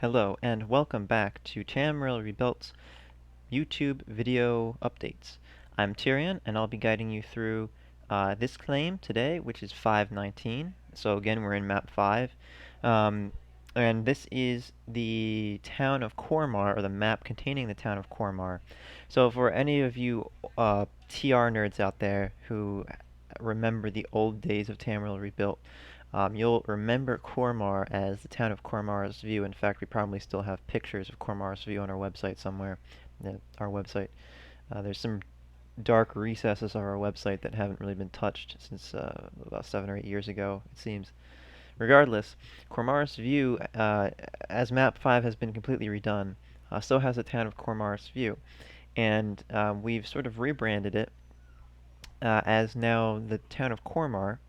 Hello and welcome back to Tamriel Rebuilt's YouTube video updates. I'm Tyrion and I'll be guiding you through this claim today, which is 519. So again, we're in map 5. Um, and this is the town of Cormar, or the map containing the town of Cormar. So for any of you TR nerds out there who remember the old days of Tamriel Rebuilt, you'll remember Cormar as the town of Cormar's View. In fact, we probably still have pictures of Cormar's View on our website somewhere. Our website. There's some dark recesses of our website that haven't really been touched since about 7 or 8 years ago, it seems. Regardless, Cormar's View, as Map 5 has been completely redone, so has the town of Cormar's View. And we've sort of rebranded it as now the town of Cormar,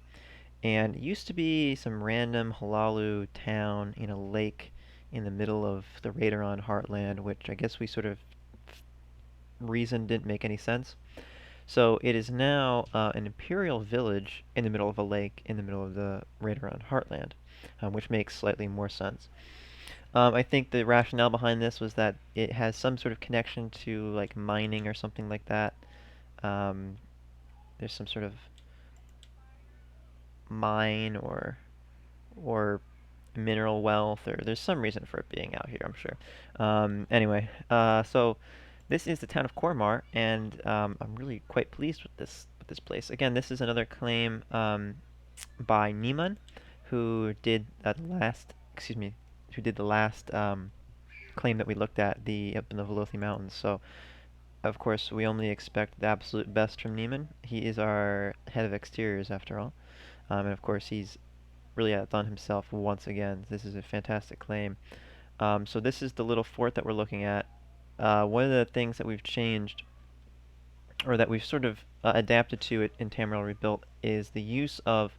and it used to be some random Hlaalu town in a lake in the middle of the Radaron heartland, which I guess we sort of reasoned didn't make any sense. So it is now an Imperial village in the middle of a lake in the middle of the Radaron heartland, which makes slightly more sense. I think the rationale behind this was that it has some sort of connection to like mining or something like that. Um, there's some sort of mine or mineral wealth, or there's some reason for it being out here, I'm sure. Anyway, so this is the town of Cormar, and I'm really quite pleased with this place. Again, this is another claim by Niemann, who did the last claim that we looked at, the up in the Velothi Mountains. So, of course, we only expect the absolute best from Niemann. He is our head of exteriors, after all. And of course, he's really outdone himself once again. This is a fantastic claim. So this is the little fort that we're looking at. One of the things that we've changed, or that we've sort of adapted to it in Tamriel Rebuilt, is the use of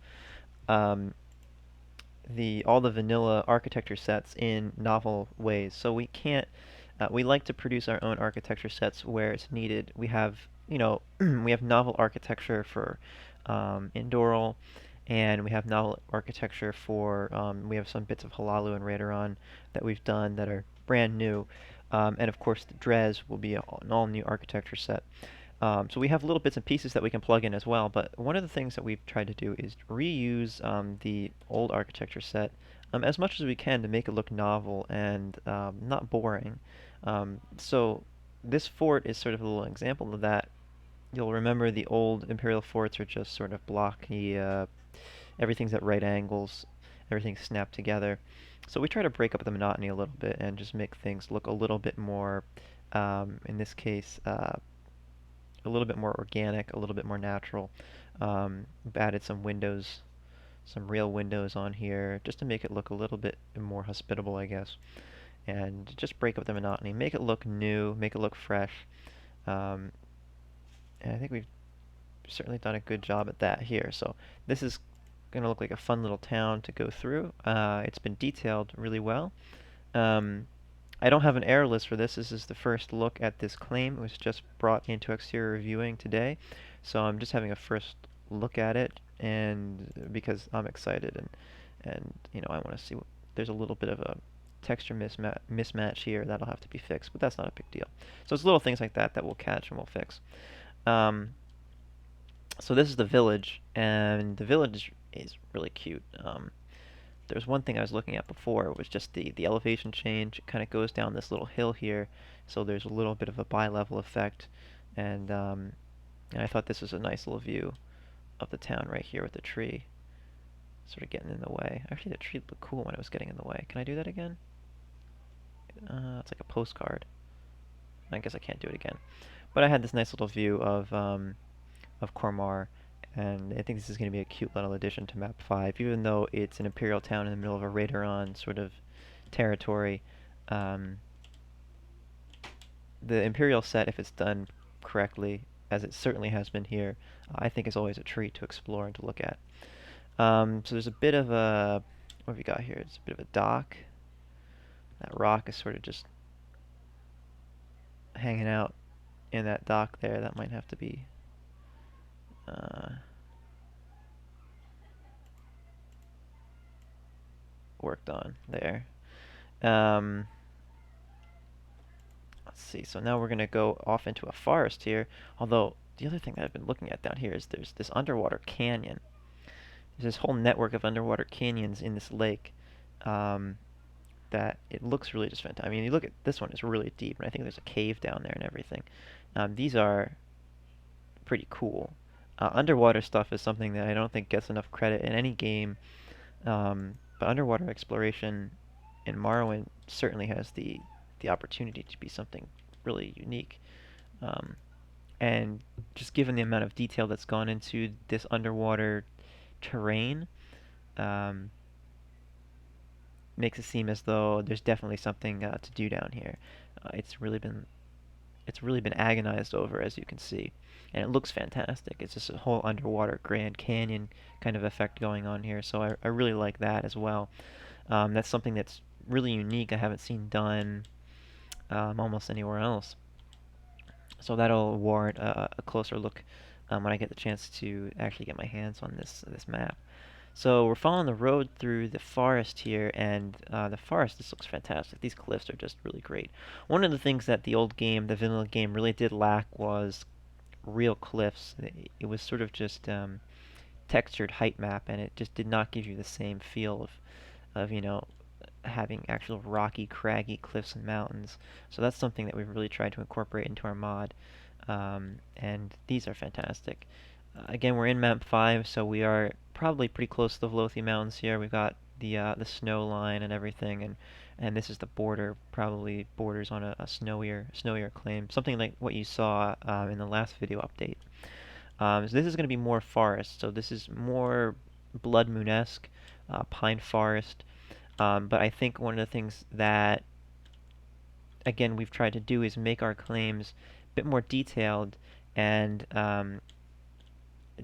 um, all the vanilla architecture sets in novel ways. So we can't. We like to produce our own architecture sets where it's needed. We have, we have novel architecture for Indoral, and we have novel architecture for. We have some bits of Hlaalu and Radaron that we've done that are brand new, and of course the Dres will be an all new architecture set. So we have little bits and pieces that we can plug in as well, but one of the things that we've tried to do is reuse the old architecture set as much as we can to make it look novel and not boring. So this fort is sort of a little example of that. You'll remember the old Imperial forts are just sort of blocky, everything's at right angles, everything's snapped together. So we try to break up the monotony a little bit and just make things look a little bit more, in this case, a little bit more organic, a little bit more natural. We've added some windows, some real windows on here, just to make it look a little bit more hospitable, I guess. And just break up the monotony, make it look new, make it look fresh. Um, and I think we've certainly done a good job at that here. So this is going to look like a fun little town to go through. It's been detailed really well. Um, I don't have an error list for this. This is the first look at this claim. It was just brought into exterior viewing today, so I'm just having a first look at it, and because I'm excited and I want to see what, there's a little bit of a texture mismatch here that'll have to be fixed, but that's not a big deal. So it's little things like that that we'll catch and we'll fix. Um, so this is the village, and the village is really cute. There's one thing I was looking at before. It was just the elevation change. It kind of goes down this little hill here, so there's a little bit of a bi-level effect, and I thought this was a nice little view of the town right here with the tree sort of getting in the way. Actually, the tree looked cool when it was getting in the way. Can I do that again? It's like a postcard. I guess I can't do it again. But I had this nice little view of Cormar, and I think this is going to be a cute little addition to Map 5, even though it's an Imperial town in the middle of a Radaron sort of territory. Um, the Imperial set, if it's done correctly, as it certainly has been here, I think is always a treat to explore and to look at. So there's a bit of a, what have we got here? It's a bit of a dock. That rock is sort of just hanging out in that dock there. That might have to be worked on there. Um, let's see. So now we're gonna go off into a forest here. Although the other thing that I've been looking at down here is there's this underwater canyon. There's this whole network of underwater canyons in this lake. Um, that it looks really just fantastic. I mean, you look at this one; it's really deep, and I think there's a cave down there and everything. These are pretty cool. Underwater stuff is something that I don't think gets enough credit in any game, but underwater exploration in Morrowind certainly has the opportunity to be something really unique. Um, and just given the amount of detail that's gone into this underwater terrain, um, makes it seem as though there's definitely something to do down here. It's really been agonized over, as you can see, and it looks fantastic. It's just a whole underwater Grand Canyon kind of effect going on here, so I really like that as well. That's something that's really unique. I haven't seen done almost anywhere else, so that'll warrant a closer look when I get the chance to actually get my hands on this map. So we're following the road through the forest here, and the forest, this looks fantastic. These cliffs are just really great. One of the things that the old game, the vanilla game, really did lack was real cliffs. It was sort of just textured height map, and it just did not give you the same feel of having actual rocky, craggy cliffs and mountains. So that's something that we've really tried to incorporate into our mod, and these are fantastic. Again, we're in map 5, so we are probably pretty close to the Velothi Mountains here. We've got the snow line and everything, and this is the border, probably borders on a snowier claim, something like what you saw in the last video update. So this is going to be more forest, so this is more Blood Moon-esque, pine forest. But I think one of the things that, again, we've tried to do is make our claims a bit more detailed and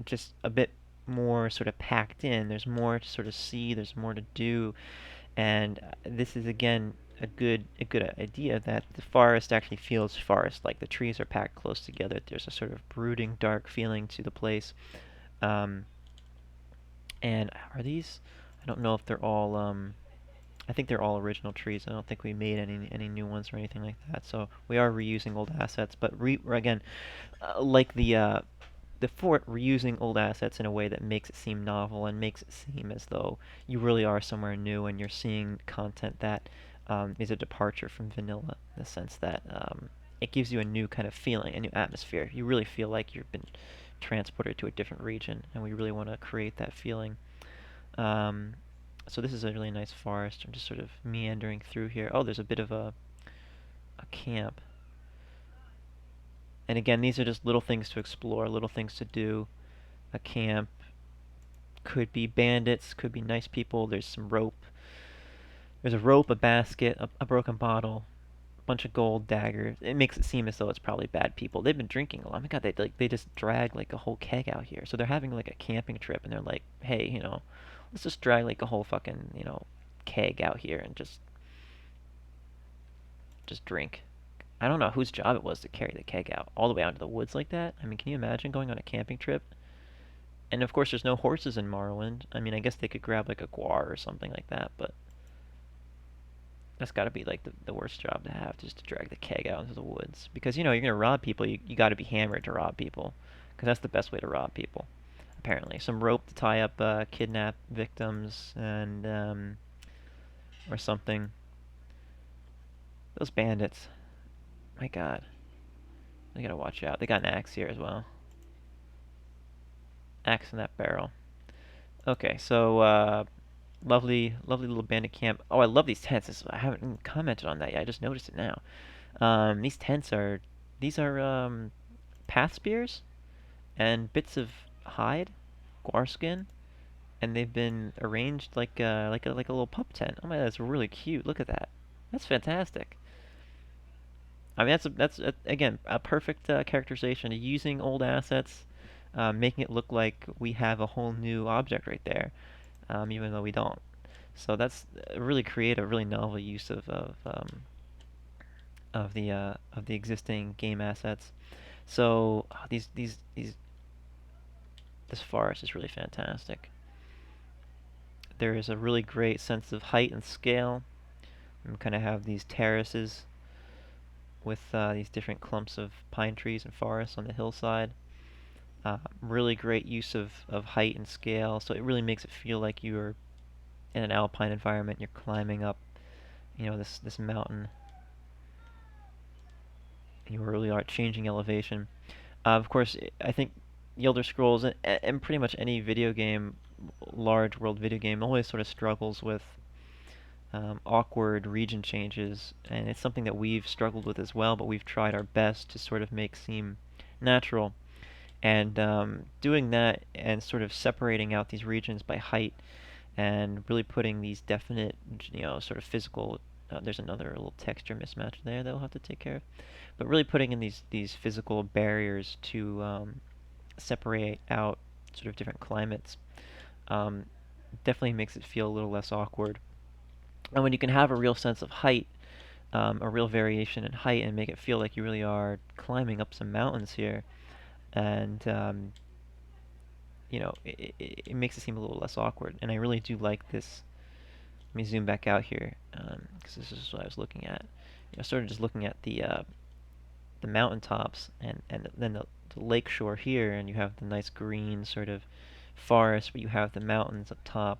just a bit more sort of packed in. There's more to sort of see, there's more to do, and this is again a good idea that the forest actually feels forest, like the trees are packed close together. There's a sort of brooding, dark feeling to the place. Um, and are these? I don't know if they're all. I think they're all original trees. I don't think we made any new ones or anything like that. So we are reusing old assets, but again, like the fort, reusing old assets in a way that makes it seem novel and makes it seem as though you really are somewhere new and you're seeing content that is a departure from vanilla, in the sense that it gives you a new kind of feeling, a new atmosphere. You really feel like you've been transported to a different region, and we really want to create that feeling. Um, so this is a really nice forest. I'm just sort of meandering through here. Oh, there's a bit of a camp. And again, these are just little things to explore, little things to do. A camp could be bandits, could be nice people. There's some rope. There's a rope, a basket, a broken bottle, a bunch of gold daggers. It makes it seem as though it's probably bad people. They've been drinking a lot. Oh my God, they just drag like a whole keg out here. So they're having like a camping trip, and they're like, hey, let's just drag like a whole fucking keg out here and just drink. I don't know whose job it was to carry the keg out all the way out into the woods like that. I mean, can you imagine going on a camping trip? And of course, there's no horses in Morrowind. I mean, I guess they could grab like a guar or something like that, but that's got to be like the worst job to have, just to drag the keg out into the woods. Because you're gonna rob people, you got to be hammered to rob people, because that's the best way to rob people. Apparently, some rope to tie up kidnap victims and or something. Those bandits, my God, they gotta watch out. They got an axe here as well. Axe in that barrel. Okay, so lovely, lovely little bandit camp. Oh, I love these tents. I haven't even commented on that yet. I just noticed it now. These tents are, these are path spears and bits of hide, guar skin, and they've been arranged like a little pup tent. Oh my, that's really cute. Look at that. That's fantastic. I mean, again a perfect characterization, using old assets, making it look like we have a whole new object right there, even though we don't. So that's a really creative, really novel use of the existing game assets. So this forest is really fantastic. There is a really great sense of height and scale. And we kind of have these terraces with these different clumps of pine trees and forests on the hillside. Really great use of height and scale, so it really makes it feel like you're in an alpine environment. You're climbing up, this mountain. You really are changing elevation. Of course, I think the Elder Scrolls and pretty much any video game, large world video game, always sort of struggles with awkward region changes, and it's something that we've struggled with as well, but we've tried our best to sort of make seem natural. And doing that and sort of separating out these regions by height and really putting these definite, sort of physical. There's another little texture mismatch there that we'll have to take care of. But really putting in these physical barriers to separate out sort of different climates um, definitely makes it feel a little less awkward. And when you can have a real sense of height, a real variation in height, and make it feel like you really are climbing up some mountains here, and it makes it seem a little less awkward. And I really do like this. Let me zoom back out here, because this is what I was looking at. Sort of just looking at the mountaintops and then the lake shore here, and you have the nice green sort of forest, but you have the mountains up top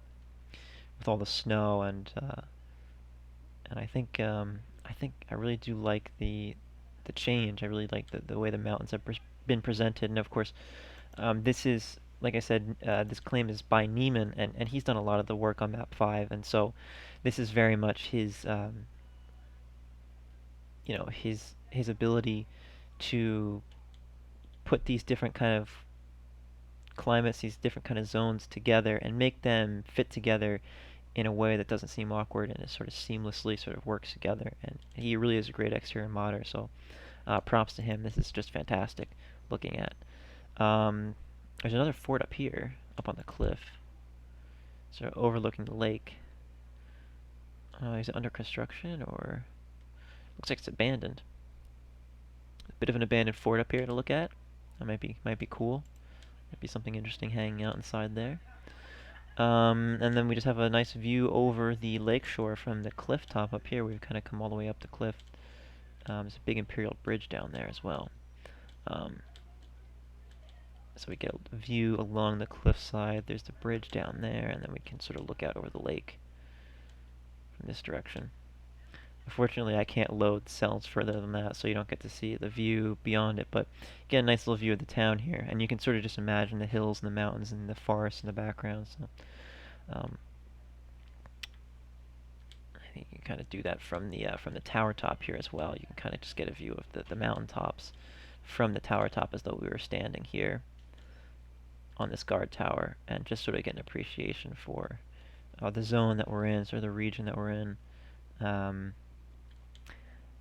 with all the snow, and I think I really do like the change. I really like the way the mountains have been presented, and of course, this is, like I said, this claim is by Neiman, and he's done a lot of the work on Map 5, and so this is very much his, his ability to put these different kind of climates, these different kind of zones together, and make them fit together in a way that doesn't seem awkward and it sort of seamlessly sort of works together. And he really is a great exterior modder, so props to him. This is just fantastic looking at. There's another fort up here, up on the cliff, sort of overlooking the lake. Is it under construction, or looks like it's abandoned? A bit of an abandoned fort up here to look at. That might be cool. Might be something interesting hanging out inside there. And then we just have a nice view over the lakeshore from the cliff top up here. We've kind of come all the way up the cliff. There's a big Imperial bridge down there as well. So we get a view along the cliffside. There's the bridge down there, and then we can sort of look out over the lake from this direction. Unfortunately, I can't load cells further than that, so you don't get to see the view beyond it, but you get a nice little view of the town here, and you can sort of just imagine the hills and the mountains and the forest in the background. So I think you can kind of do that from the tower top here as well. You can kind of just get a view of the mountain tops from the tower top as though we were standing here on this guard tower, and just sort of get an appreciation for the zone that we're in, sort of the region that we're in.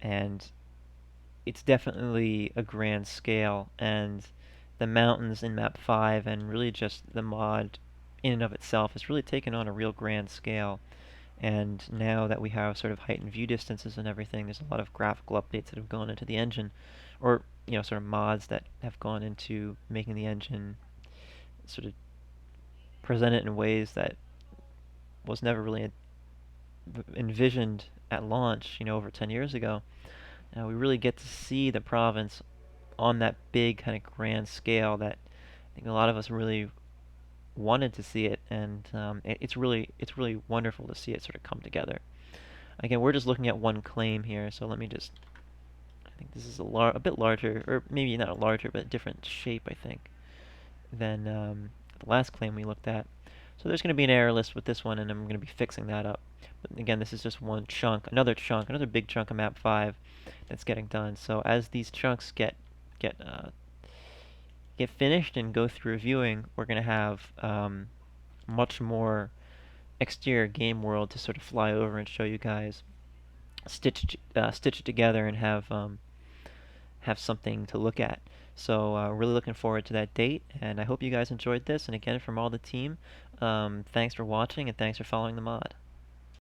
And it's definitely a grand scale, and the mountains in Map 5 and really just the mod in and of itself has really taken on a real grand scale. And now that we have sort of heightened view distances and everything, there's a lot of graphical updates that have gone into the engine, or sort of mods that have gone into making the engine sort of present it in ways that was never really envisioned at launch, over 10 years ago. Now we really get to see the province on that big kind of grand scale that I think a lot of us really wanted to see it, and it's really wonderful to see it sort of come together. Again, we're just looking at one claim here, so let me just. I think this is a bit larger, or maybe not a larger, but a different shape, I think, than the last claim we looked at. So there's going to be an error list with this one, and I'm going to be fixing that up. But again, this is just one chunk, another big chunk of Map 5 that's getting done. So as these chunks get finished and go through reviewing, we're going to have much more exterior game world to sort of fly over and show you guys, stitch it together, and have something to look at. So really looking forward to that date, and I hope you guys enjoyed this. And again, from all the team, thanks for watching and thanks for following the mod.